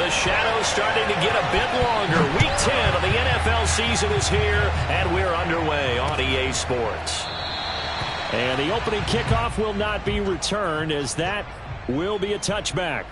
The shadow's starting to get a bit longer. Week 10 of the NFL season is here, and we're underway on EA Sports. And the opening kickoff will not be returned, as that will be a touchback.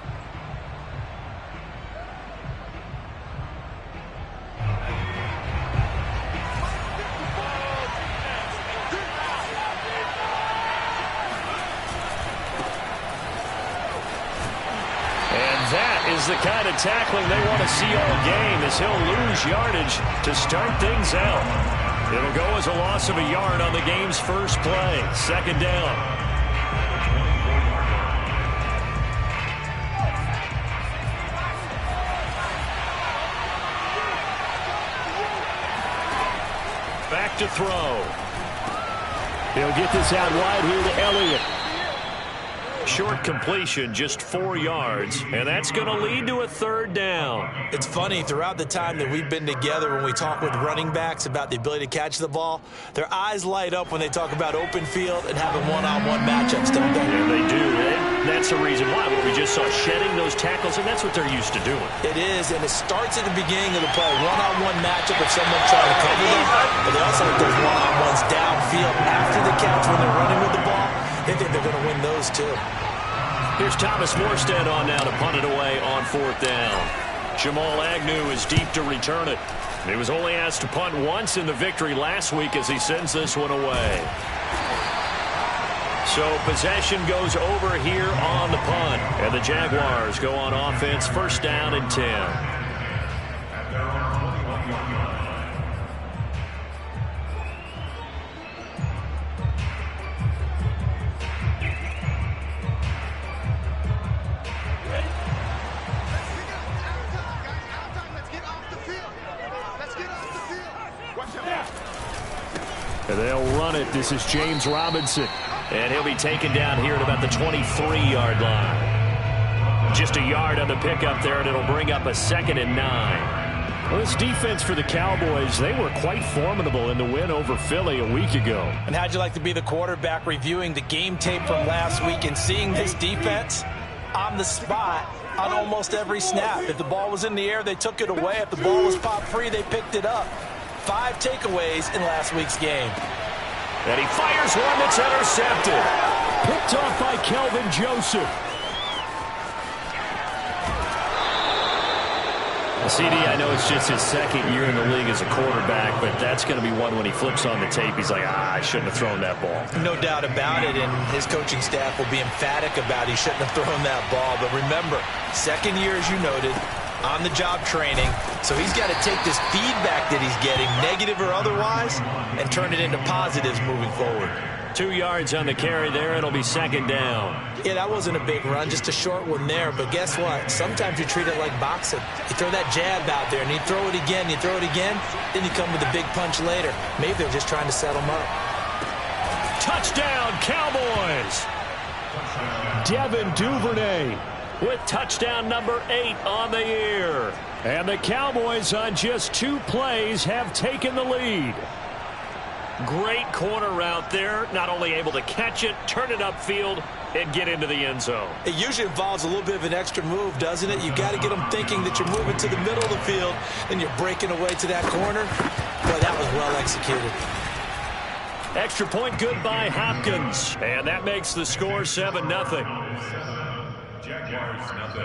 That is the kind of tackling they want to see all game, as he'll lose yardage to start things out. It'll go as a loss of a yard on the game's first play. Second down. Back to throw. He'll get this out wide here to Elliott. Short completion, just 4 yards, and that's going to lead to a third down. It's funny, throughout the time that we've been together, when we talk with running backs about the ability to catch the ball, their eyes light up when they talk about open field and having one-on-one matchups, don't they? Yeah, they do. That's the reason why. We just saw shedding those tackles, and that's what they're used to doing. It is, and it starts at the beginning of the play. One-on-one matchup with someone trying to cover them, but they also have those one-on-ones downfield after the catch when they're running with the ball. They think they're going to win those, too. Here's Thomas Morstead on now to punt it away on 4th down. Jamal Agnew is deep to return it. He was only asked to punt once in the victory last week as he sends this one away. So possession goes over here on the punt. And the Jaguars go on offense, 1st down and 10. And they'll run it. This is James Robinson. And he'll be taken down here at about the 23-yard line. Just a yard on the pickup there, and it'll bring up a 2nd and 9. Well, this defense for the Cowboys, they were quite formidable in the win over Philly a week ago. And how'd you like to be the quarterback reviewing the game tape from last week and seeing this defense on the spot on almost every snap? If the ball was in the air, they took it away. If the ball was popped free, they picked it up. 5 takeaways in last week's game. And he fires one that's intercepted. Picked off by Kelvin Joseph. CD, I know it's just his 2nd year in the league as a quarterback, but that's going to be one when he flips on the tape. He's like, I shouldn't have thrown that ball. No doubt about it, and his coaching staff will be emphatic about he shouldn't have thrown that ball. But remember, 2nd year, as you noted, on-the-job training, so he's got to take this feedback that he's getting, negative or otherwise, and turn it into positives moving forward. 2 yards on the carry there. It'll be 2nd down. Yeah, that wasn't a big run, just a short one there. But guess what? Sometimes you treat it like boxing. You throw that jab out there, and you throw it again, then you come with a big punch later. Maybe they're just trying to set him up. Touchdown, Cowboys! Devin Duvernay with touchdown number 8 on the year. And the Cowboys on just 2 plays have taken the lead. Great corner route there. Not only able to catch it, turn it upfield, and get into the end zone. It usually involves a little bit of an extra move, doesn't it? You got to get them thinking that you're moving to the middle of the field and you're breaking away to that corner. Boy, that was well executed. Extra point good by Hopkins. And that makes the score 7-0. Jaguars, nothing.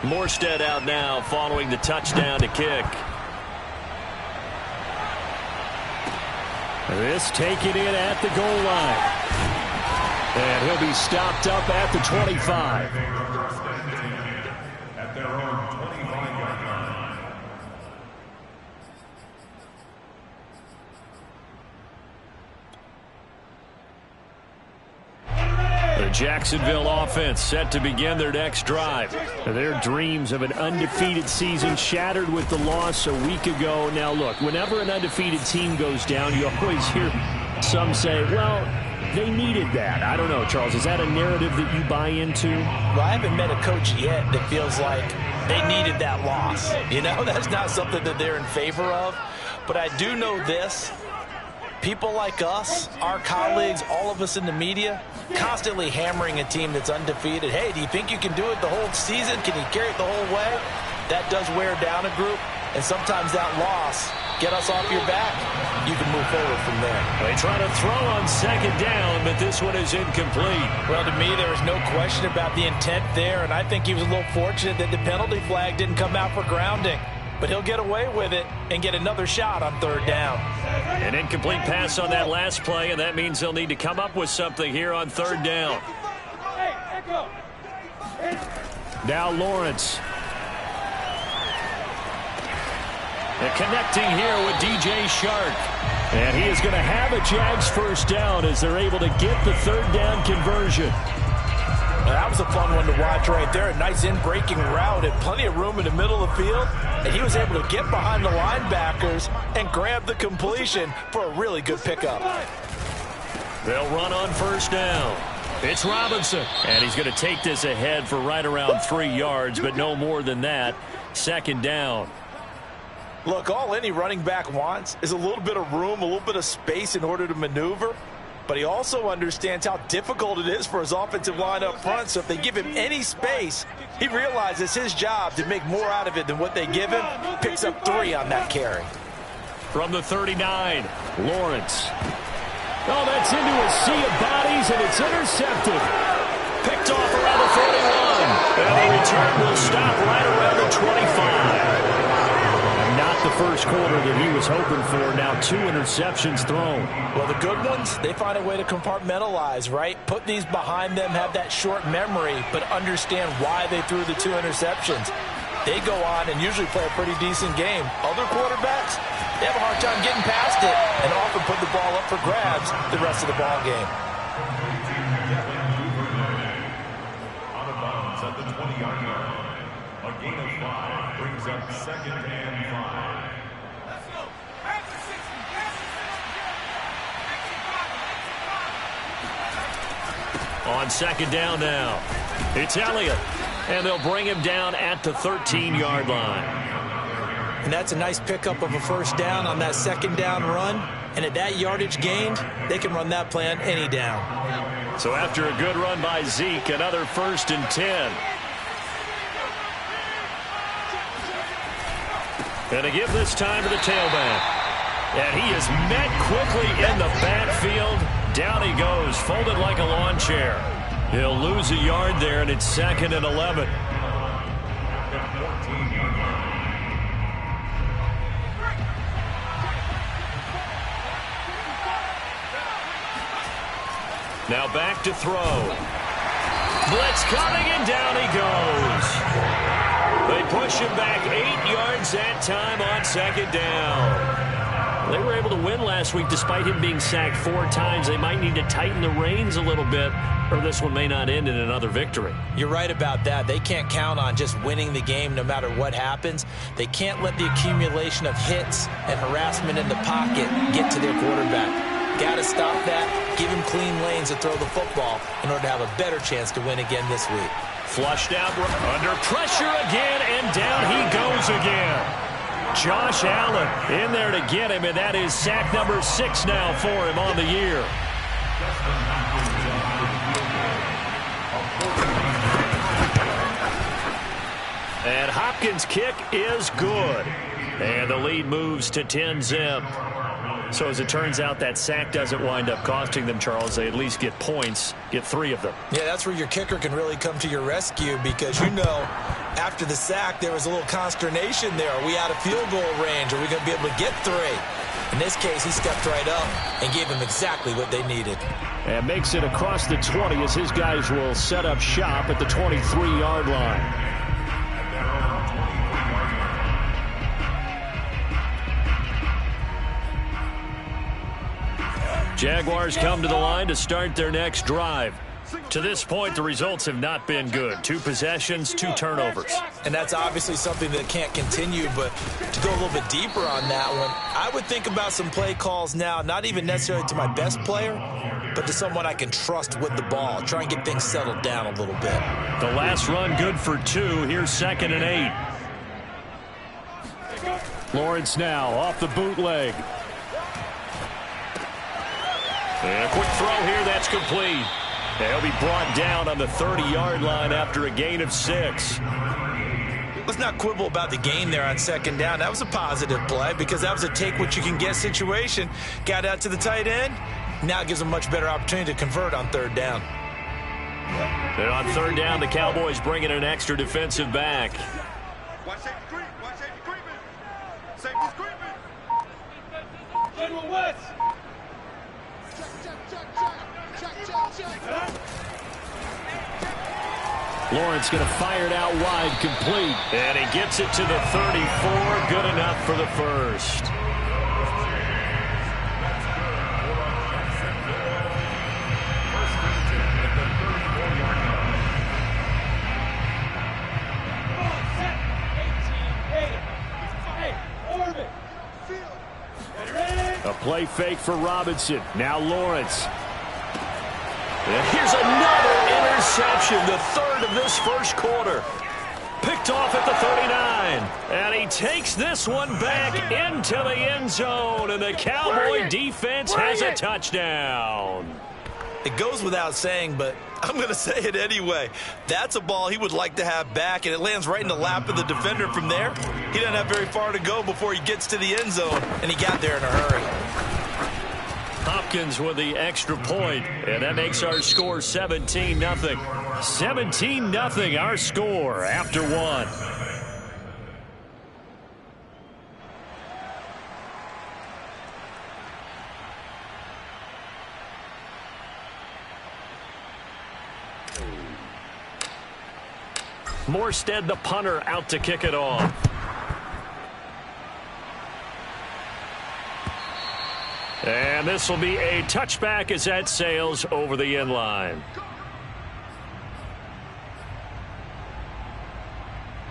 Morstead out now following the touchdown to kick. This taken in at the goal line. And he'll be stopped up at the 25. At their own 25-yard line. The Jacksonville offense set to begin their next drive. Their dreams of an undefeated season shattered with the loss a week ago. Now, look, whenever an undefeated team goes down, you always hear some say, well, they needed that. I don't know, Charles. Is that a narrative that you buy into? Well, I haven't met a coach yet that feels like they needed that loss. You know, that's not something that they're in favor of. But I do know this. People like us, our colleagues, all of us in the media, constantly hammering a team that's undefeated. Hey, do you think you can do it the whole season? Can you carry it the whole way? That does wear down a group, and sometimes that loss get us off your back. You can move forward from there. They try to throw on second down, but this one is incomplete. Well, to me, there was no question about the intent there, and I think he was a little fortunate that the penalty flag didn't come out for grounding. But he'll get away with it and get another shot on third down. An incomplete pass on that last play, and that means they'll need to come up with something here on third down. Now Lawrence. And connecting here with DJ Shark. And he is going to have a Jags first down as they're able to get the third down conversion. That was a fun one to watch right there. A nice in-breaking route and plenty of room in the middle of the field. And he was able to get behind the linebackers and grab the completion for a really good pickup. They'll run on first down. It's Robinson. And he's going to take this ahead for right around 3 yards, but no more than that. Second down. Look, all any running back wants is a little bit of room, a little bit of space in order to maneuver. But he also understands how difficult it is for his offensive line up front. So if they give him any space, he realizes his job to make more out of it than what they give him. Picks up 3 on that carry. From the 39, Lawrence. Oh, that's into a sea of bodies, and it's intercepted. Picked off around the 41. And the return will stop right around the 25. Not the first quarter that he was hoping for. Now 2 interceptions thrown. Well, the good ones, they find a way to compartmentalize, right? Put these behind them, have that short memory, but understand why they threw the 2 interceptions. They go on and usually play a pretty decent game. Other quarterbacks, they have a hard time getting past it and often put the ball up for grabs the rest of the ball game. Out of bounds at the 20-yard line. A gain of 5 brings up second and 5. On second down now, it's Elliott, and they'll bring him down at the 13-yard line. And that's a nice pickup of a first down on that second down run. And at that yardage gained, they can run that play on any down. So after a good run by Zeke, another 1st and 10. And to give this time to the tailback. And he is met quickly in the backfield. Down he goes, folded like a lawn chair. He'll lose a yard there, and it's 2nd and 11. Now back to throw. Blitz coming, and down he goes. They push him back 8 yards that time on second down. They were able to win last week despite him being sacked 4 times. They might need to tighten the reins a little bit, or this one may not end in another victory. You're right about that. They can't count on just winning the game no matter what happens. They can't let the accumulation of hits and harassment in the pocket get to their quarterback. Got to stop that, give him clean lanes to throw the football in order to have a better chance to win again this week. Flushed out, under pressure again, and down he goes again. Josh Allen in there to get him, and that is sack number 6 now for him on the year. And Hopkins' kick is good. And the lead moves to 10-zip. So as it turns out, that sack doesn't wind up costing them, Charles. They at least get points, get 3 of them. Yeah, that's where your kicker can really come to your rescue because, you know, after the sack, there was a little consternation there. Are we out of field goal range? Are we going to be able to get 3? In this case, he stepped right up and gave them exactly what they needed. And makes it across the 20 as his guys will set up shop at the 23-yard line. Jaguars come to the line to start their next drive. To this point, the results have not been good. 2 possessions, 2 turnovers. And that's obviously something that can't continue, but to go a little bit deeper on that one, I would think about some play calls now, not even necessarily to my best player, but to someone I can trust with the ball. Try and get things settled down a little bit. The last run good for 2. Here's 2nd and 8. Lawrence now off the bootleg. And a quick throw here, that's complete. He'll be brought down on the 30-yard line after a gain of 6. Let's not quibble about the gain there on 2nd down. That was a positive play because that was a take-what-you-can-get situation. Got out to the tight end. Now it gives them a much better opportunity to convert on 3rd down. And on 3rd down, the Cowboys bring in an extra defensive back. Watch safety creep. Watch safety creeping. Safety's creeping. General West. Lawrence going to fire it out wide, complete. And he gets it to the 34. Good enough for the first. A play fake for Robinson. Now Lawrence. And here's another interception, the 3rd of this first quarter. Picked off at the 39. And he takes this one back into the end zone. And the Cowboy defense has a touchdown. It goes without saying, but I'm going to say it anyway. That's a ball he would like to have back, and it lands right in the lap of the defender from there. He doesn't have very far to go before he gets to the end zone, and he got there in a hurry. Hopkins with the extra point, and that makes our score 17-0. 17-0 our score after 1. Morstead, the punter, out to kick it off. And this will be a touchback as that sails over the end line.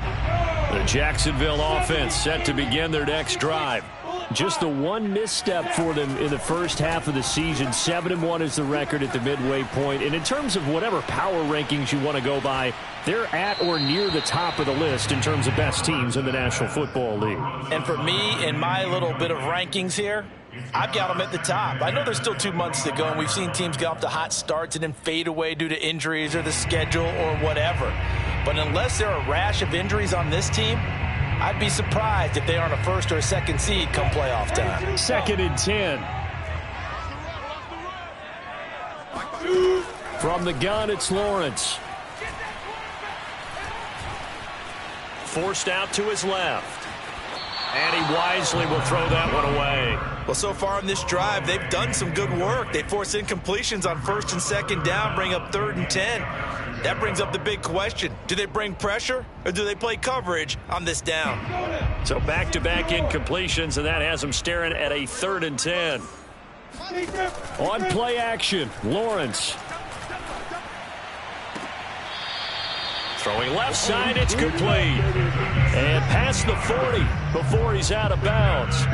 The Jacksonville offense set to begin their next drive. Just the one misstep for them in the first half of the season. 7-1 is the record at the midway point. And in terms of whatever power rankings you want to go by, they're at or near the top of the list in terms of best teams in the National Football League. And for me, in my little bit of rankings here, I've got them at the top. I know there's still 2 months to go, and we've seen teams get off to hot starts and then fade away due to injuries or the schedule or whatever. But unless there are a rash of injuries on this team, I'd be surprised if they aren't a 1st or a 2nd seed come playoff time. 2nd and 10. From the gun, it's Lawrence. Forced out to his left. And he wisely will throw that one away. Well, so far in this drive, they've done some good work. They force incompletions on 1st and 2nd down, bring up 3rd and 10. That brings up the big question. Do they bring pressure or do they play coverage on this down? So back-to-back incompletions, and that has them staring at a 3rd and 10. On play action, Lawrence. Throwing left side, it's complete. And past the 40 before he's out of bounds.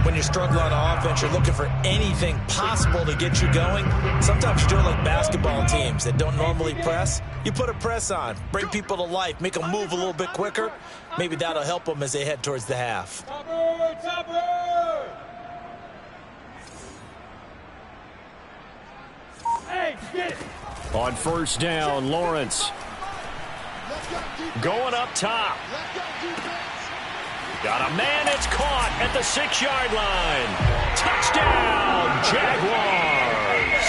When you're struggling on offense, you're looking for anything possible to get you going. Sometimes you do it like basketball teams that don't normally press. You put a press on, bring people to life, make them move a little bit quicker. Maybe that'll help them as they head towards the half. Hey, get it. On 1st down, Lawrence. Going up top. Got a man, it's caught at the 6-yard line. Touchdown, Jaguars.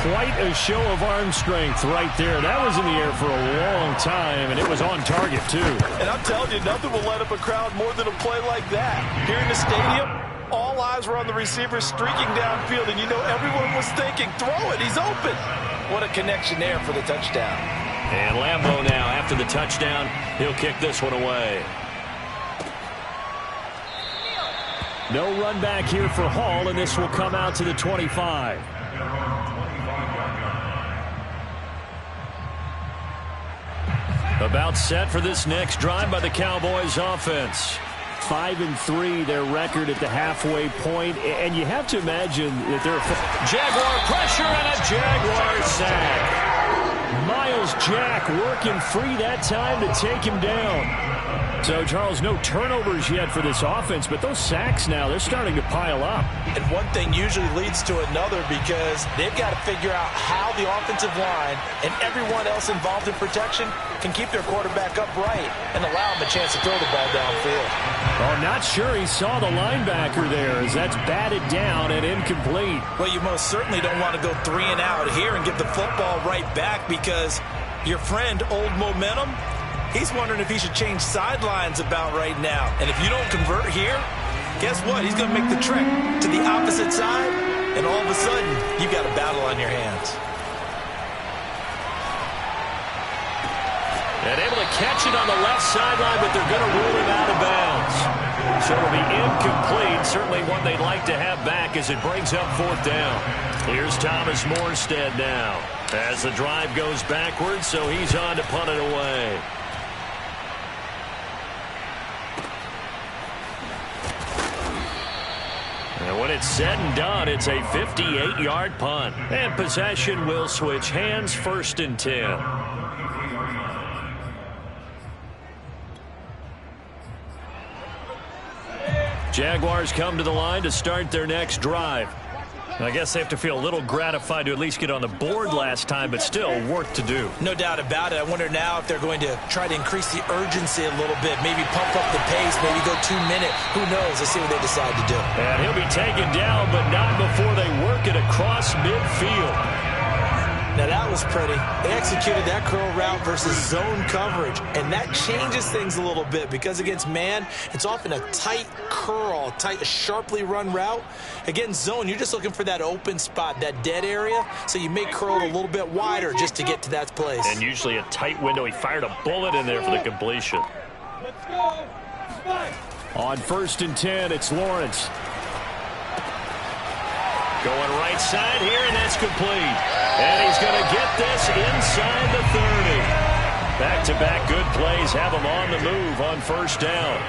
Quite a show of arm strength right there. That was in the air for a long time, and it was on target, too. And I'm telling you, nothing will light up a crowd more than a play like that. Here in the stadium, all eyes were on the receiver streaking downfield, and you know everyone was thinking, throw it, he's open. What a connection there for the touchdown. And Lambeau now, after the touchdown, he'll kick this one away. No run back here for Hall, and this will come out to the 25. About set for this next drive by the Cowboys offense. 5-3, their record at the halfway point, and you have to imagine that they're Jaguar pressure and a Jaguar sack. Miles Jack working free that time to take him down. So, Charles, no turnovers yet for this offense, but those sacks now, they're starting to pile up. And one thing usually leads to another because they've got to figure out how the offensive line and everyone else involved in protection can keep their quarterback upright and allow him a chance to throw the ball downfield. Oh, not sure he saw the linebacker there as that's batted down and incomplete. Well, you most certainly don't want to go 3 and out here and give the football right back because your friend, Old Momentum, he's wondering if he should change sidelines about right now. And if you don't convert here, guess what? He's going to make the trek to the opposite side, and all of a sudden, you've got a battle on your hands. And able to catch it on the left sideline, but they're going to rule him out of bounds. So it'll be incomplete. Certainly one they'd like to have back as it brings up 4th down. Here's Thomas Morstead now as the drive goes backwards, so he's on to punt it away. And when it's said and done, it's a 58-yard punt. And possession will switch hands, 1st and 10. Jaguars come to the line to start their next drive. I guess they have to feel a little gratified to at least get on the board last time, but still work to do. No doubt about it. I wonder now if they're going to try to increase the urgency a little bit, maybe pump up the pace, maybe go 2-minute. Who knows? Let's see what they decide to do. And he'll be taken down, but not before they work it across midfield. Now that was pretty. They executed that curl route versus zone coverage, and that changes things a little bit because against man, it's often a tight curl, tight, sharply run route. Against zone, you're just looking for that open spot, that dead area, so you may curl it a little bit wider just to get to that place. And usually a tight window. He fired a bullet in there for the completion. Let's go. On 1st and 10, it's Lawrence. Going right side here, and that's complete. And he's going to get this inside the 30. Back-to-back good plays have him on the move on 1st down.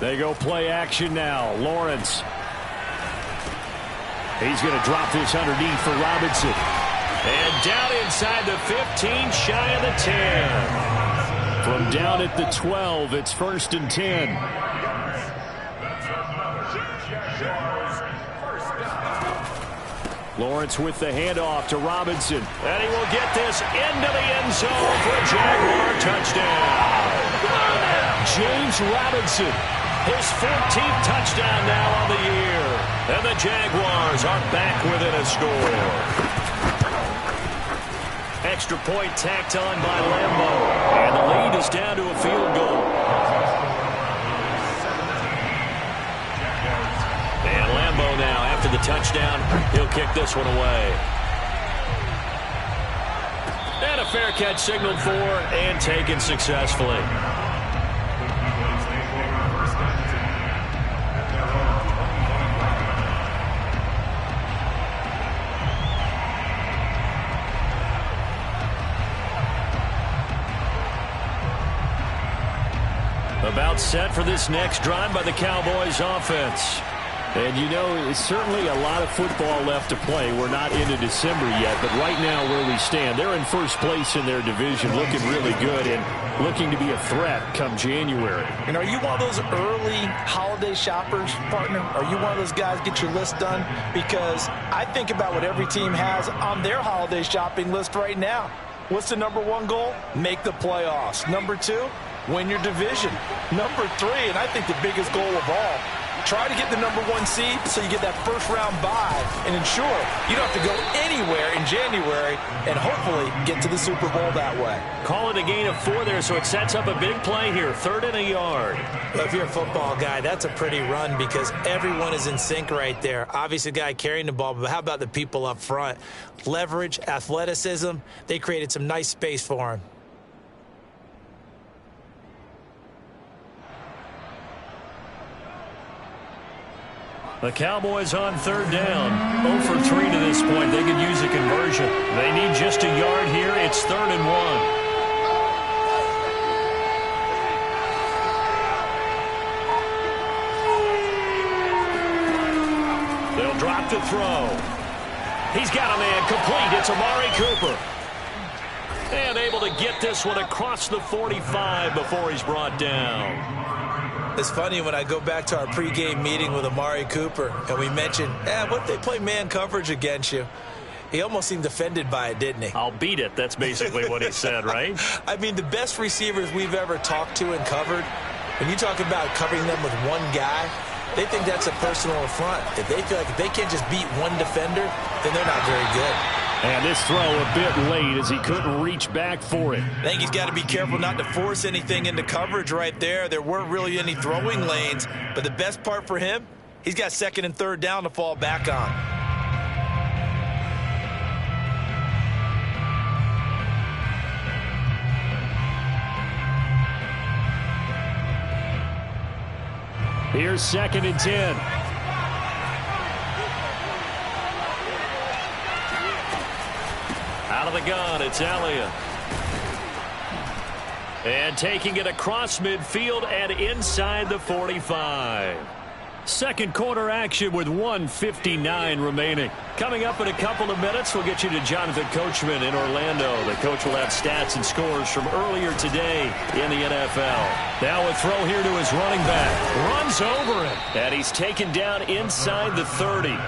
They go play action now. Lawrence. He's going to drop this underneath for Robinson. And down inside the 15, shy of the 10. From down at the 12, it's 1st and 10. Lawrence with the handoff to Robinson. And he will get this into the end zone for a Jaguar touchdown. James Robinson. His 14th touchdown now on the year. And the Jaguars are back within a score. Extra point tacked on by Lambo. And the lead is down to a field goal. And Lambo now, after the touchdown, he'll kick this one away. And a fair catch signaled for and taken successfully. About set for this next drive by the Cowboys offense. And you know, it's certainly a lot of football left to play. We're not into December yet, but right now where we stand, they're in 1st place in their division, looking really good and looking to be a threat come January. And are you one of those early holiday shoppers, partner? Are you one of those guys get your list done? Because I think about what every team has on their holiday shopping list right now. What's the #1 goal? Make the playoffs. #2, win your division. #3, and I think the biggest goal of all, try to get the #1 seed so you get that first-round bye and ensure you don't have to go anywhere in January and hopefully get to the Super Bowl that way. Call it a gain of 4 there, so it sets up a big play here. 3rd and a yard. Well, if you're a football guy, that's a pretty run because everyone is in sync right there. Obviously, the guy carrying the ball, but how about the people up front? Leverage, athleticism, they created some nice space for him. The Cowboys on third down. 0 for 3 to this point. They could use a conversion. They need just a yard here. It's 3rd and 1. They'll drop to throw. He's got a man complete. It's Amari Cooper. And able to get this one across the 45 before he's brought down. It's funny when I go back to our pregame meeting with Amari Cooper and we mentioned, what if they play man coverage against you? He almost seemed offended by it, didn't he? I'll beat it. That's basically what he said, right? I mean, the best receivers we've ever talked to and covered, when you talk about covering them with one guy, they think that's a personal affront. If they feel like if they can't just beat one defender, then they're not very good. And this throw a bit late as he couldn't reach back for it. I think he's got to be careful not to force anything into coverage right there. There weren't really any throwing lanes. But the best part for him, he's got 2nd and 3rd down to fall back on. Here's 2nd and 10. Out of the gun, it's Elliott. And taking it across midfield and inside the 45. Second quarter action with 1:59 remaining. Coming up in a couple of minutes, we'll get you to Jonathan Coachman in Orlando. The coach will have stats and scores from earlier today in the NFL. Now a throw here to his running back. Runs over him. And he's taken down inside the 30.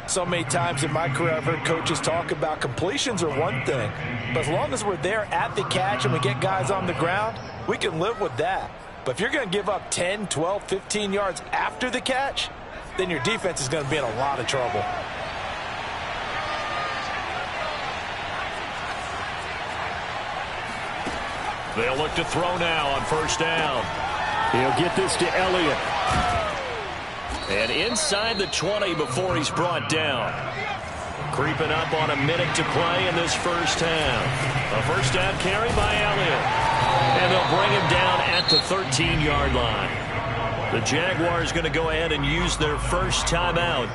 So many times in my career, I've heard coaches talk about completions are one thing. But as long as we're there at the catch and we get guys on the ground, we can live with that. But if you're going to give up 10, 12, 15 yards after the catch, then your defense is going to be in a lot of trouble. They'll look to throw now on 1st down. He'll get this to Elliott. And inside the 20 before he's brought down. Creeping up on a minute to play in this first half. A 1st down carry by Elliott. And they'll bring him down at the 13-yard line. The Jaguars going to go ahead and use their first timeout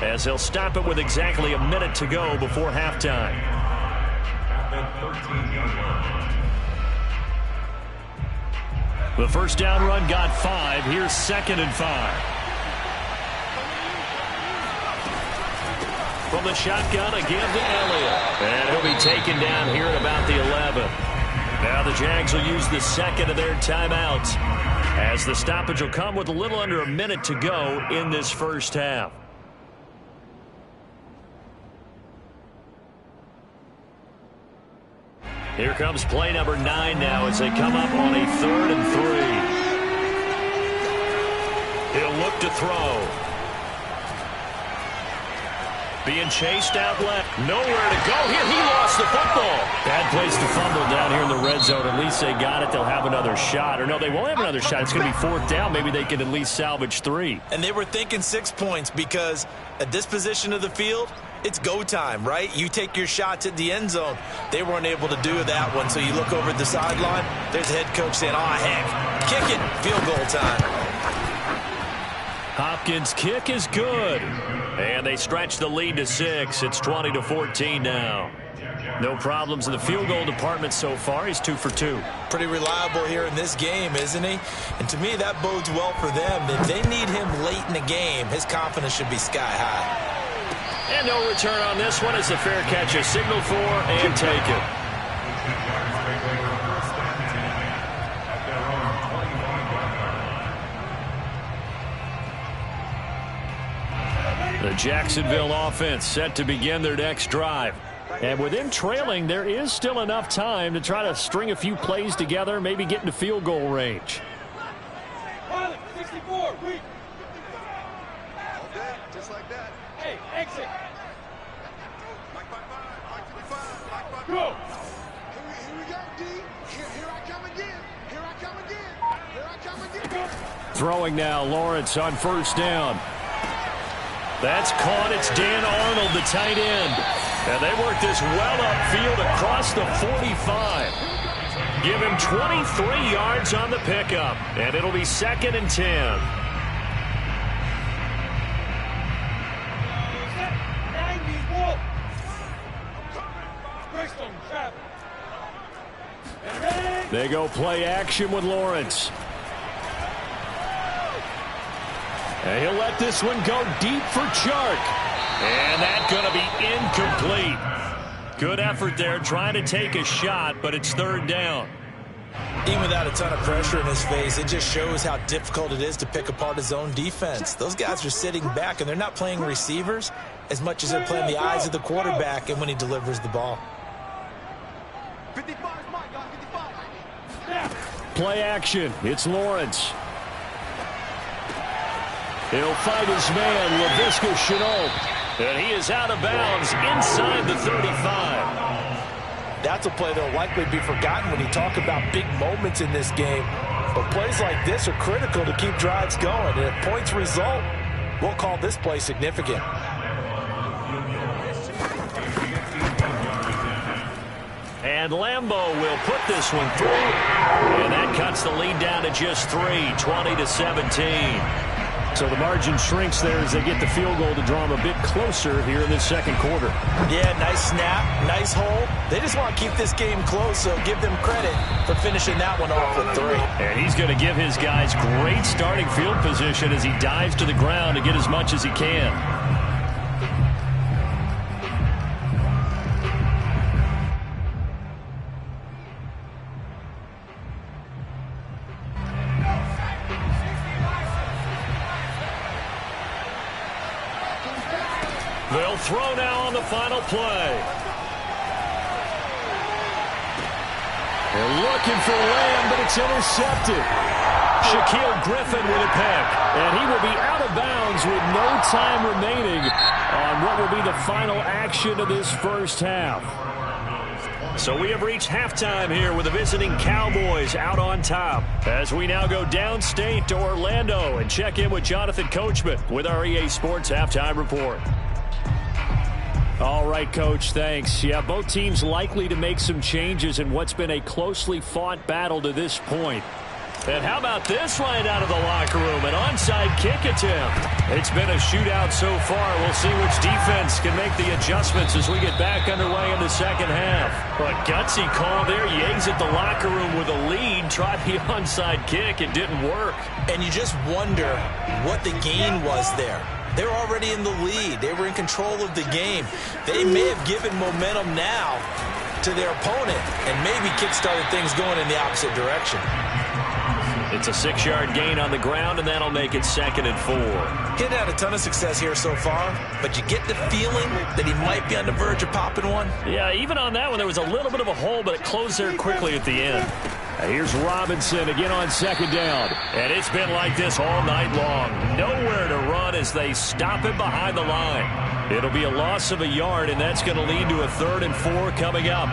as they'll stop it with exactly a minute to go before halftime. The 1st down run got 5. Here's 2nd and 5. From the shotgun again to Elliott. And he'll be taken down here at about the 11. Now the Jags will use the 2nd of their timeouts as the stoppage will come with a little under a minute to go in this first half. Here comes play number 9 now as they come up on a 3rd and 3. He'll look to throw. Being chased out left. Nowhere to go here. He lost the football. Bad place to fumble down here in the red zone. At least they got it. They'll have another shot. Or no, they won't have another shot. It's going to be 4th down. Maybe they can at least salvage 3. And they were thinking 6 points because at this position of the field, it's go time, right? You take your shots at the end zone. They weren't able to do that one. So you look over at the sideline. There's the head coach saying, oh, heck, kick it. Field goal time. Hopkins' kick is good. And they stretch the lead to 6. It's 20-14 now. No problems in the field goal department so far. He's 2 for 2. Pretty reliable here in this game, isn't he? And to me, that bodes well for them. If they need him late in the game, his confidence should be sky high. And no return on this one as the fair catch is signaled for and taken. The Jacksonville offense set to begin their next drive. And with them trailing, there is still enough time to try to string a few plays together, maybe get into field goal range. 64, weak. Okay, just like that. Hey, exit. Mike by 5, Mike to the 5, Mike by 5. Go. Here we go, D. Here I come again. Here I come again. Here I come again. Throwing now, Lawrence on 1st down. That's caught. It's Dan Arnold, the tight end. And they work this well upfield across the 45. Give him 23 yards on the pickup. And it'll be 2nd and 10. They go play action with Lawrence. And he'll let this one go deep for Chark. And that's going to be incomplete. Good effort there trying to take a shot, but it's third down. Even without a ton of pressure in his face, it just shows how difficult it is to pick apart his own defense. Those guys are sitting back, and they're not playing receivers as much as they're playing the eyes of the quarterback and when he delivers the ball. 55 is mine, y'all. 55. Play action. It's Lawrence. He'll fight his man, Laviska Shenault. And he is out of bounds inside the 35. That's a play that will likely be forgotten when you talk about big moments in this game. But plays like this are critical to keep drives going. And if points result, we'll call this play significant. And Lambeau will put this one through. And that cuts the lead down to just 3, 20-17. So the margin shrinks there as they get the field goal to draw them a bit closer here in this second quarter. Yeah, nice snap, nice hold. They just want to keep this game close, so give them credit for finishing that one off with 3. And he's going to give his guys great starting field position as he dives to the ground to get as much as he can. They'll throw now on the final play. They're looking for Lamb, but it's intercepted. Shaquille Griffin with a pick. And he will be out of bounds with no time remaining on what will be the final action of this first half. So we have reached halftime here with the visiting Cowboys out on top. As we now go downstate to Orlando and check in with Jonathan Coachman with our EA Sports Halftime Report. All right, Coach, thanks. Yeah, both teams likely to make some changes in what's been a closely fought battle to this point. And how about this right out of the locker room? An onside kick attempt. It's been a shootout so far. We'll see which defense can make the adjustments as we get back underway in the second half. But gutsy call there. You exit the locker room with a lead. Try the onside kick. It didn't work. And you just wonder what the gain was there. They're already in the lead. They were in control of the game. They may have given momentum now to their opponent and maybe kick-started things going in the opposite direction. It's a 6-yard gain on the ground, and that'll make it 2nd and 4. He hadn't had a ton of success here so far, but you get the feeling that he might be on the verge of popping one. Yeah, even on that one, there was a little bit of a hole, but it closed there quickly at the end. Here's Robinson again on 2nd down. And it's been like this all night long. Nowhere to run as they stop him behind the line. It'll be a loss of a yard, and that's going to lead to a 3rd and 4 coming up.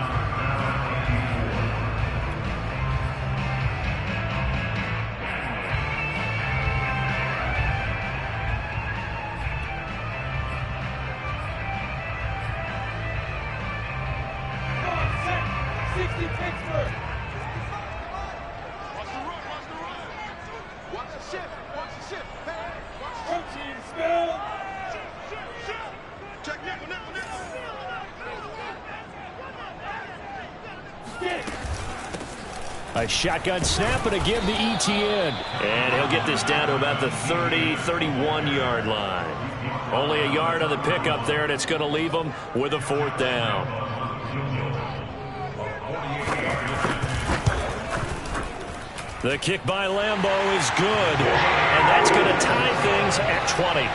A shotgun snap and a give to ETN. And he'll get this down to about the 30, 31-yard line. Only a yard on the pickup there, and it's going to leave them with a 4th down. The kick by Lambeau is good, and that's going to tie things at 20.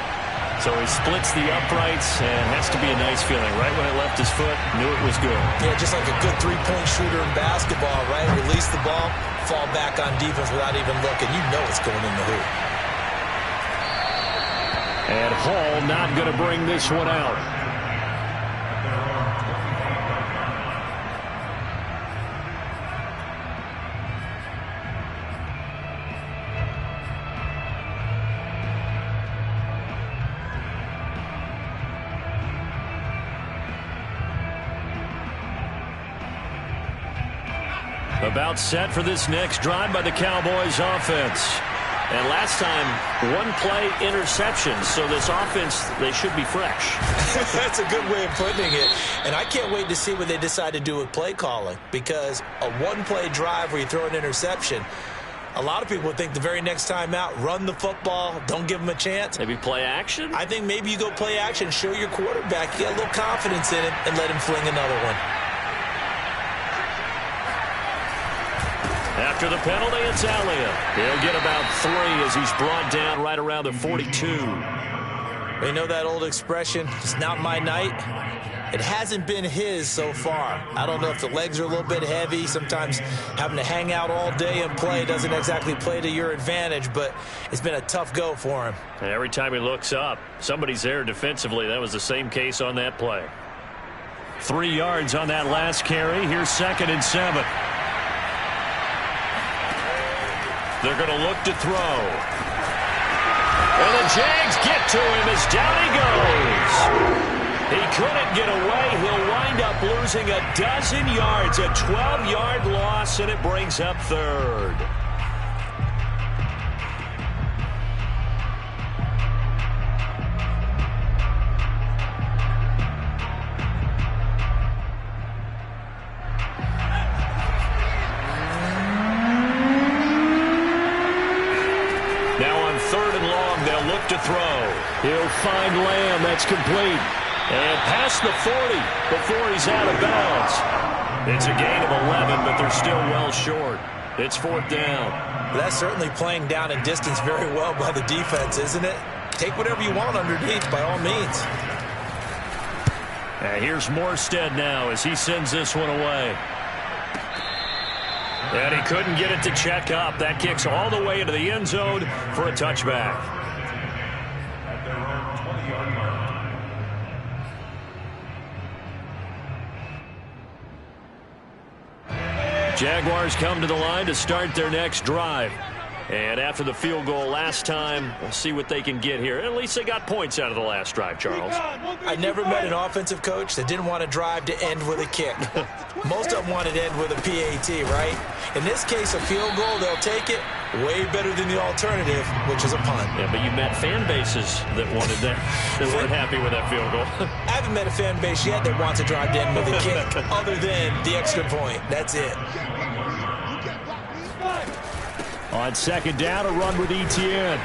So he splits the uprights, and has to be a nice feeling. Right when it left his foot, knew it was good. Yeah, just like a good three-point shooter in basketball, right? Release the ball, fall back on defense without even looking. You know it's going in the hoop. And Hall not going to bring this one out. About set for this next drive by the Cowboys offense. And last time, one play interception. So this offense, they should be fresh. That's a good way of putting it. And I can't wait to see what they decide to do with play calling. Because a one-play drive where you throw an interception, a lot of people think the very next time out, run the football, don't give them a chance. Maybe play action? I think maybe you go play action, show your quarterback, you get a little confidence in it, and let him fling another one. After the penalty, it's Elliott. He'll get about 3 as he's brought down right around the 42. You know that old expression, it's not my night? It hasn't been his so far. I don't know if the legs are a little bit heavy. Sometimes having to hang out all day and play doesn't exactly play to your advantage, but it's been a tough go for him. And every time he looks up, somebody's there defensively. That was the same case on that play. 3 yards on that last carry. Here's 2nd and 7. They're going to look to throw. And the Jags get to him as down he goes. He couldn't get away. He'll wind up losing a dozen yards, a 12-yard loss, and it brings up 3rd. To throw. He'll find Lamb. That's complete. And past the 40 before he's out of bounds. It's a gain of 11, but they're still well short. It's 4th down. That's certainly playing down in distance very well by the defense, isn't it? Take whatever you want underneath, by all means. And here's Morstead now as he sends this one away. And he couldn't get it to check up. That kicks all the way into the end zone for a touchback. Jaguars come to the line to start their next drive. And after the field goal last time, we'll see what they can get here. At least they got points out of the last drive, Charles. I never met an offensive coach that didn't want to drive to end with a kick. Most of them wanted to end with a PAT, right? In this case, a field goal, they'll take it. Way better than the alternative, which is a punt. Yeah, but you met fan bases that wanted that, that weren't happy with that field goal. I haven't met a fan base yet that wants to drive to end with a kick, other than the extra point. That's it. On 2nd down, a run with Etienne.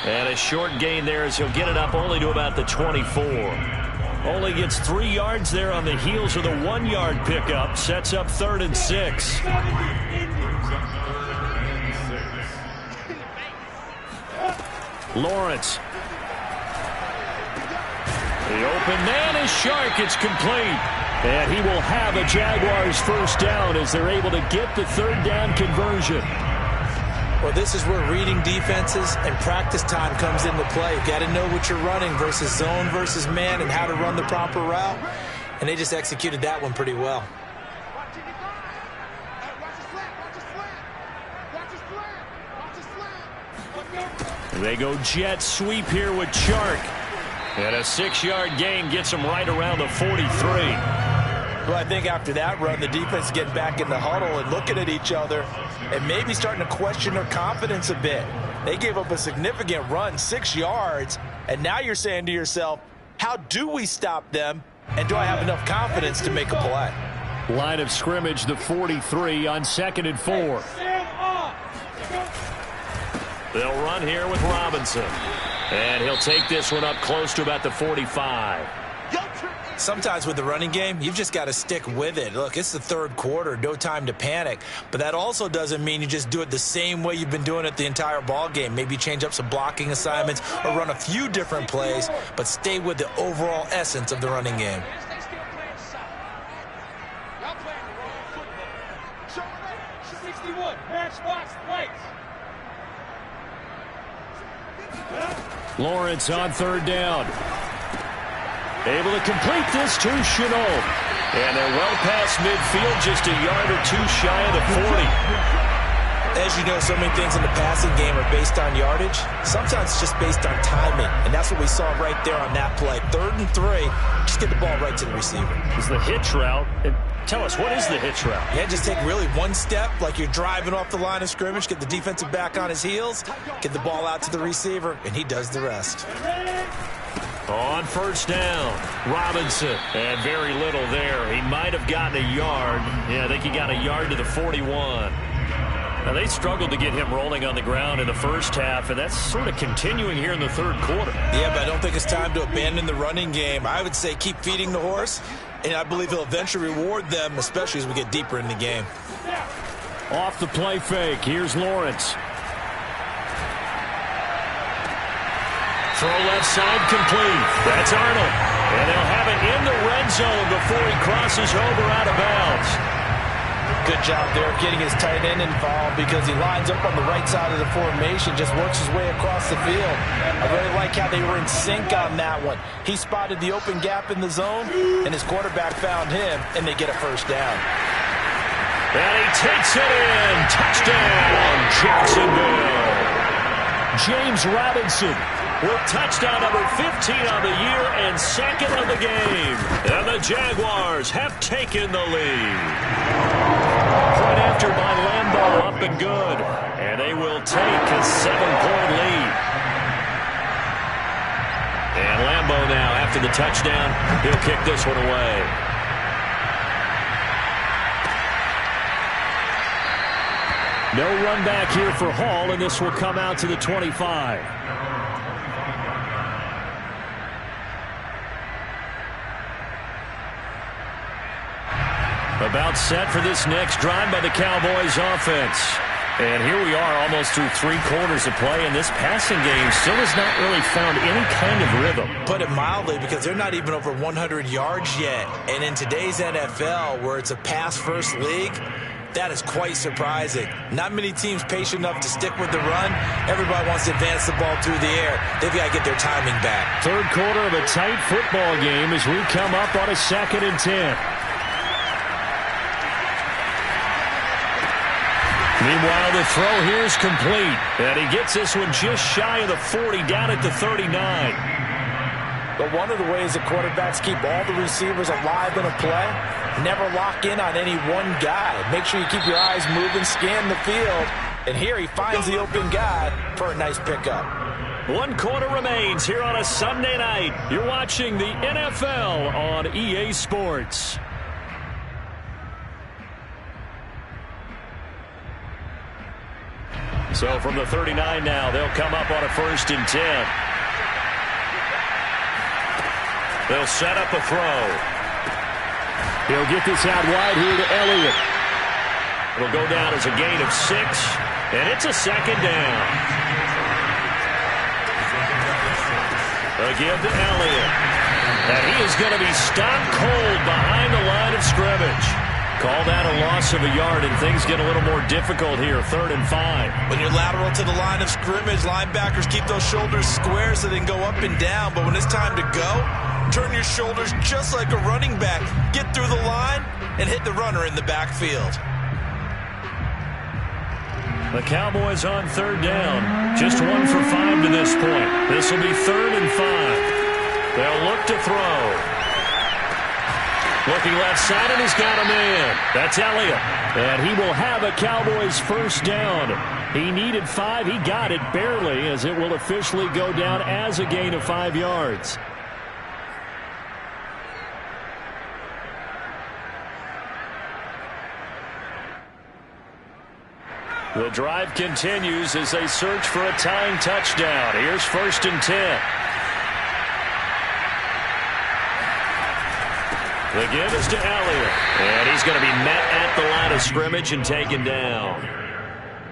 And a short gain there as he'll get it up only to about the 24. Only gets 3 yards there on the heels of the 1-yard pickup. Sets up 3rd and 6. Lawrence. The open man is Shark. It's complete. And he will have a Jaguars 1st down as they're able to get the 3rd down conversion. Well, this is where reading defenses and practice time comes into play. You've got to know what you're running versus zone versus man and how to run the proper route. And they just executed that one pretty well. They go jet sweep here with Chark. And a 6-yard gain gets him right around the 43. Well, I think after that run, the defense is getting back in the huddle and looking at each other and maybe starting to question their confidence a bit. They gave up a significant run, 6 yards, and now you're saying to yourself, how do we stop them, and do I have enough confidence to make a play? Line of scrimmage, the 43 on 2nd and 4. They'll run here with Robinson. And he'll take this one up close to about the 45. Sometimes with the running game, you've just got to stick with it. Look, it's the 3rd quarter, no time to panic. But that also doesn't mean you just do it the same way you've been doing it the entire ball game. Maybe change up some blocking assignments or run a few different plays, but stay with the overall essence of the running game. Lawrence on 3rd down. Able to complete this to Chenault. And they're well past midfield, just a yard or 2 shy of the 40. As you know, so many things in the passing game are based on yardage. Sometimes it's just based on timing. And that's what we saw right there on that play. 3rd and 3, just get the ball right to the receiver. It's the hitch route. Tell us, what is the hitch route? Yeah, just take really one step like you're driving off the line of scrimmage, get the defensive back on his heels, get the ball out to the receiver, and he does the rest. On first down, Robinson. And very little there. He might have gotten a yard. Yeah, I think he got a yard to the 41. Now, they struggled to get him rolling on the ground in the first half, and that's sort of continuing here in the third quarter. Yeah, but I don't think it's time to abandon the running game. I would say keep feeding the horse, and I believe he'll eventually reward them, especially as we get deeper in the game. Off the play fake, here's Lawrence. Throw left side complete. That's Arnold. And they'll have it in the red zone before he crosses over out of bounds. Good job there getting his tight end involved because he lines up on the right side of the formation, just works his way across the field. I really like how they were in sync on that one. He spotted the open gap in the zone, and his quarterback found him, and they get a first down. And he takes it in. Touchdown, Jacksonville. James Robinson with touchdown number 15 on the year and second of the game. And the Jaguars have taken the lead. Point after by Lambeau, up and good. And they will take a 7-point lead. And Lambeau now, after the touchdown, he'll kick this one away. No run back here for Hall, and this will come out to the 25. About set for this next drive by the Cowboys offense. And here we are almost through 3 quarters of play, and this passing game still has not really found any kind of rhythm. Put it mildly, because they're not even over 100 yards yet. And in today's NFL, where it's a pass-first league, that is quite surprising. Not many teams patient enough to stick with the run. Everybody wants to advance the ball through the air. They've got to get their timing back. Third quarter of a tight football game as we come up on a 2nd and 10. Meanwhile, the throw here is complete. And he gets this one just shy of the 40, down at the 39. But one of the ways that quarterbacks keep all the receivers alive in a play, never lock in on any one guy. Make sure you keep your eyes moving, scan the field. And here he finds the open guy for a nice pickup. 1 quarter remains here on a Sunday night. You're watching the NFL on EA Sports. So from the 39 now, they'll come up on a 1st and 10. They'll set up a throw. He'll get this out wide here to Elliott. It'll go down as a gain of 6, and it's a 2nd down. They'll give to Elliott. And he is going to be stopped cold behind the line of scrimmage. Call that a loss of a yard, and things get a little more difficult here, 3rd and 5. When you're lateral to the line of scrimmage, linebackers keep those shoulders square so they can go up and down. But when it's time to go, turn your shoulders just like a running back. Get through the line and hit the runner in the backfield. The Cowboys on 3rd down. Just 1 for 5 to this point. This will be 3rd and 5. They'll look to throw. Looking left side, and he's got a man. That's Elliott. And he will have a Cowboys first down. He needed 5. He got it barely, as it will officially go down as a gain of 5 yards. The drive continues as they search for a tying touchdown. Here's 1st and 10. The give is to Elliott. And he's going to be met at the line of scrimmage and taken down.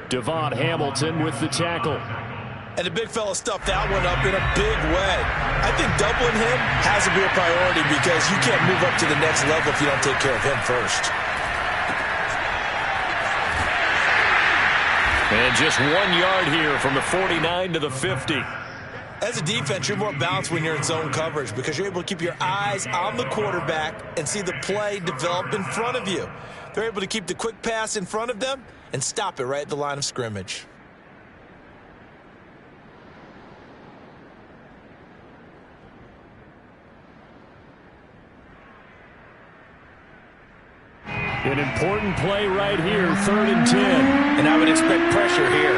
Devon Hamilton with the tackle. And the big fella stuffed that one up in a big way. I think doubling him has to be a priority because you can't move up to the next level if you don't take care of him first. And just 1 yard here from the 49 to the 50. As a defense, you're more balanced when you're in zone coverage because you're able to keep your eyes on the quarterback and see the play develop in front of you. They're able to keep the quick pass in front of them and stop it right at the line of scrimmage. An important play right here, 3rd and 10. And I would expect pressure here.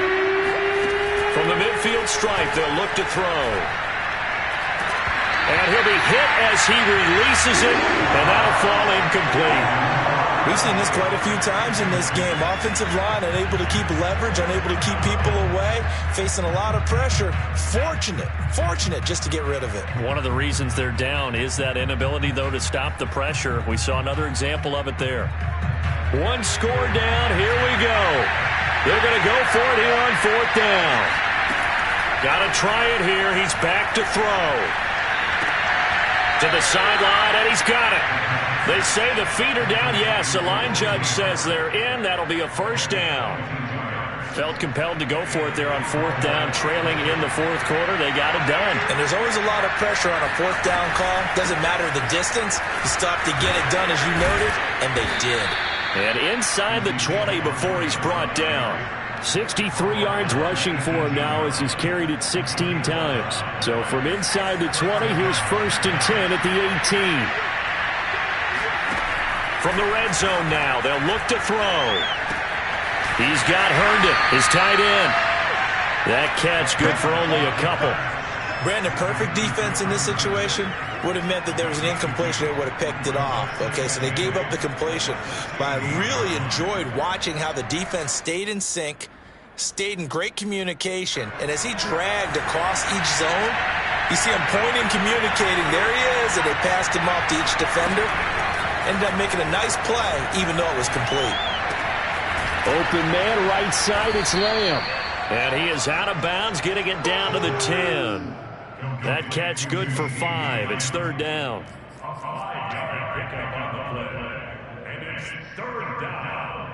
From the midfield stripe, they'll look to throw. And he'll be hit as he releases it, and that'll fall incomplete. We've seen this quite a few times in this game. Offensive line unable to keep leverage, unable to keep people away, facing a lot of pressure. Fortunate just to get rid of it. One of the reasons they're down is that inability, though, to stop the pressure. We saw another example of it there. One score down. Here we go. They're going to go for it here on 4th down. Got to try it here. He's back to throw. To the sideline, and he's got it. They say the feet are down. Yes, the line judge says they're in. That'll be a 1st down. Felt compelled to go for it there on 4th down, trailing in the 4th quarter. They got it done. And there's always a lot of pressure on a 4th down call. Doesn't matter the distance. You stop to get it done, as you noted, and they did. And inside the 20 before he's brought down. 63 yards rushing for him now as he's carried it 16 times. So from inside the 20, here's 1st and 10 at the 18. From the red zone now, they'll look to throw. He's got Herndon, his tight end. That catch good for only a couple. Brandon, perfect defense in this situation would have meant that there was an incompletion. They would have picked it off. Okay, so they gave up the completion. But I really enjoyed watching how the defense stayed in sync, stayed in great communication, and as he dragged across each zone, you see him pointing, communicating. There he is, and they passed him off to each defender. Ended up making a nice play, even though it was complete. Open man, right side, it's Lamb. And he is out of bounds, getting it down to the 10. That catch good for 5. It's 3rd down. A 5-yard pickup on the play. And it's 3rd down.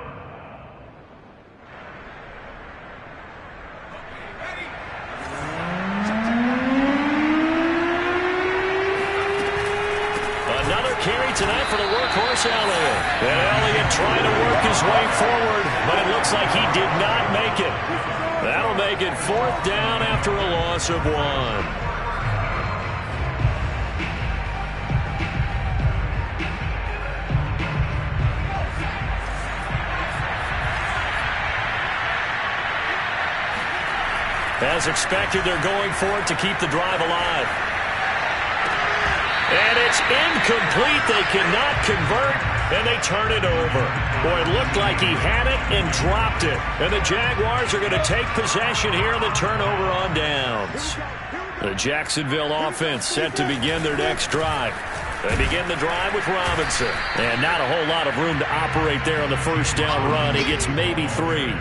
Another carry tonight for the workhorse Elliott. And Elliott trying to work his way forward, but it looks like he did not make it. That'll make it 4th down after a loss of 1. As expected, they're going for it to keep the drive alive. And it's incomplete. They cannot convert, and they turn it over. Boy, it looked like he had it and dropped it. And the Jaguars are going to take possession here on the turnover on downs. The Jacksonville offense set to begin their next drive. They begin the drive with Robinson. And not a whole lot of room to operate there on the 1st down run. He gets maybe 3.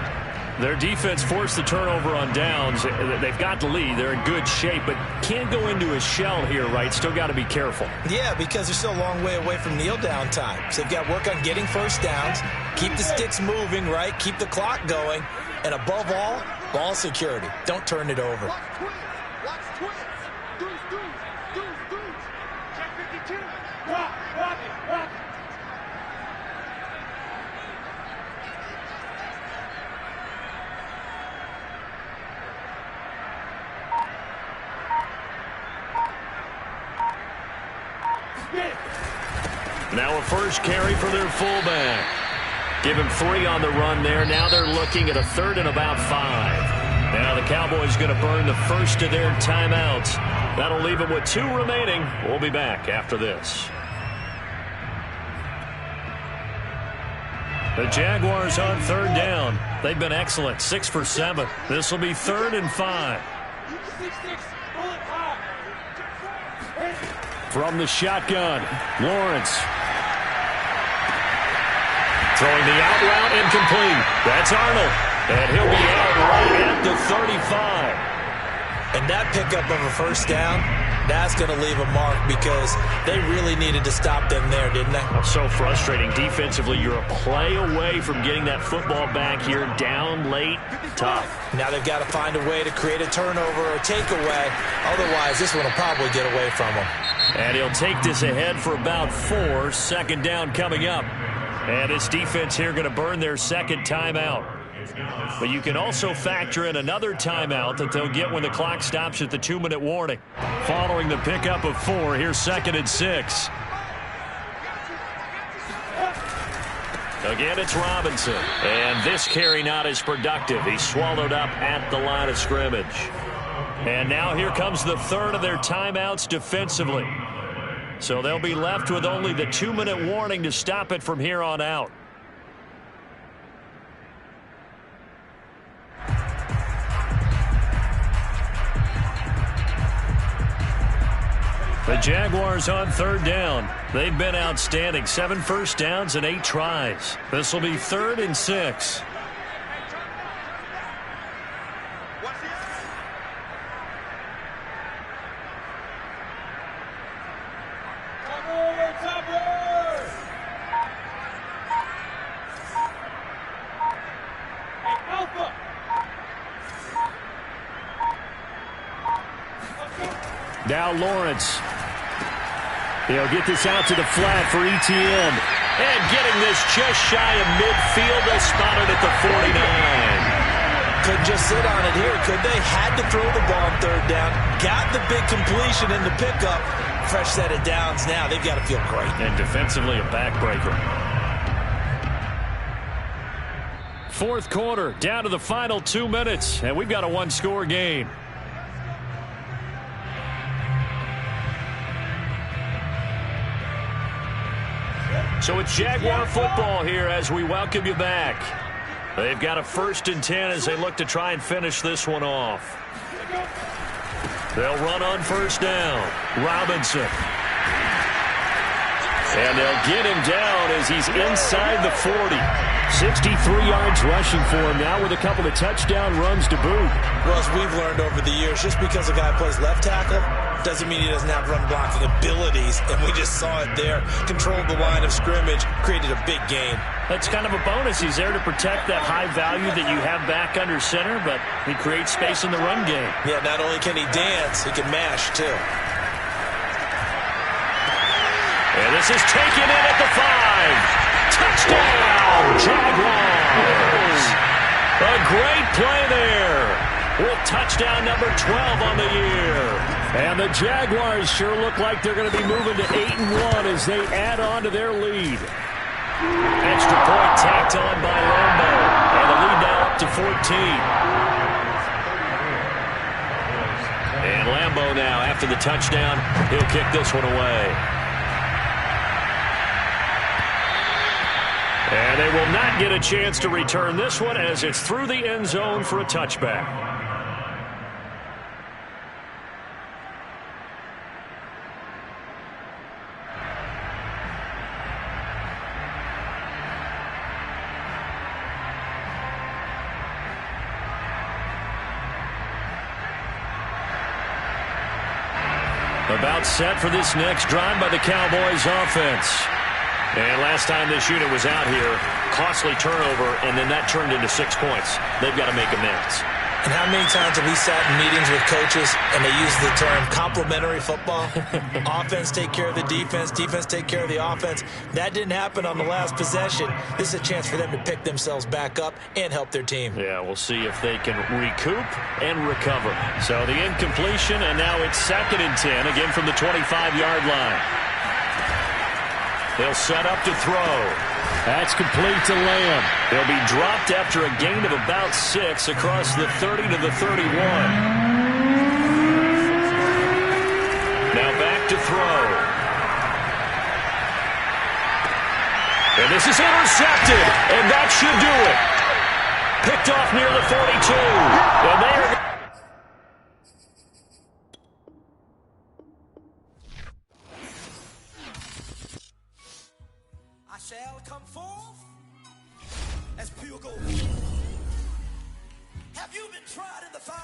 Their defense forced the turnover on downs. They've got the lead. They're in good shape, but can't go into a shell here, right? Still got to be careful. Yeah, because they're still a long way away from kneel down time. So they've got to work on getting 1st downs, keep the sticks moving, right? Keep the clock going. And above all, ball security. Don't turn it over. Watch twins. Deuce. Check 52. Rock it. Now a 1st carry for their fullback. Give him 3 on the run there. Now they're looking at a 3rd and about 5. Now the Cowboys going to burn the 1st of their timeouts. That'll leave them with 2 remaining. We'll be back after this. The Jaguars on 3rd down. They've been excellent, 6 for 7. This will be 3rd and 5. From the shotgun, Lawrence. Throwing the out route, incomplete. That's Arnold. And he'll be out right at the 35. And that pickup of a 1st down, that's going to leave a mark because they really needed to stop them there, didn't they? So frustrating. Defensively, you're a play away from getting that football back here. Down late, tough. Now they've got to find a way to create a turnover or takeaway. Otherwise, this one will probably get away from them. And he'll take this ahead for about 4. 2nd down coming up. And this defense here going to burn their 2nd timeout. But you can also factor in another timeout that they'll get when the clock stops at the 2-minute warning. Following the pickup of 4, here's 2nd and 6. Again, it's Robinson. And this carry not as productive. He's swallowed up at the line of scrimmage. And now here comes the third of their timeouts defensively. So they'll be left with only the 2-minute warning to stop it from here on out. The Jaguars on third down. They've been outstanding. 7 first downs and 8 tries. This will be 3rd and 6. Now Lawrence. He'll get this out to the flat for ETN. And getting this just shy of midfield. They spotted at the 49. Couldn't just sit on it here, could they? Had to throw the ball on third down. Got the big completion in the pickup. Fresh set of downs now. They've got to feel great. And defensively a backbreaker. 4th quarter, down to the final 2 minutes. And we've got a 1-score game. So it's Jaguar football here as we welcome you back. They've got a 1st and 10 as they look to try and finish this one off. They'll run on 1st down. Robinson. And they'll get him down as he's inside the 40. 63 yards rushing for him now with a couple of touchdown runs to boot. Well, as we've learned over the years, just because a guy plays left tackle doesn't mean he doesn't have run blocking abilities. And we just saw it there. Controlled the line of scrimmage, created a big gain. That's kind of a bonus. He's there to protect that high value that you have back under center, but he creates space in the run game. Yeah, not only can he dance, he can mash too. And this is taken in at the 5. Touchdown, Jaguars. A great play there with touchdown number 12 on the year. And the Jaguars sure look like they're going to be moving to 8-1 as they add on to their lead. Extra point tacked on by Lambo. And the lead now up to 14. And Lambo now, after the touchdown, he'll kick this one away. And they will not get a chance to return this one as it's through the end zone for a touchback. About set for this next drive by the Cowboys offense. And last time this unit was out here, costly turnover, and then that turned into 6 points. They've got to make amends. And how many times have we sat in meetings with coaches and they use the term complementary football? Offense take care of the defense, defense take care of the offense. That didn't happen on the last possession. This is a chance for them to pick themselves back up and help their team. Yeah, we'll see if they can recoup and recover. So the incompletion, and now it's 2nd and 10, again from the 25-yard line. They'll set up to throw. That's complete to Lamb. They'll be dropped after a gain of about 6 across the 30 to the 31. Now back to throw. And this is intercepted. And that should do it. Picked off near the 42. And they are... Shall come forth as pure gold. Have you been tried in the fire?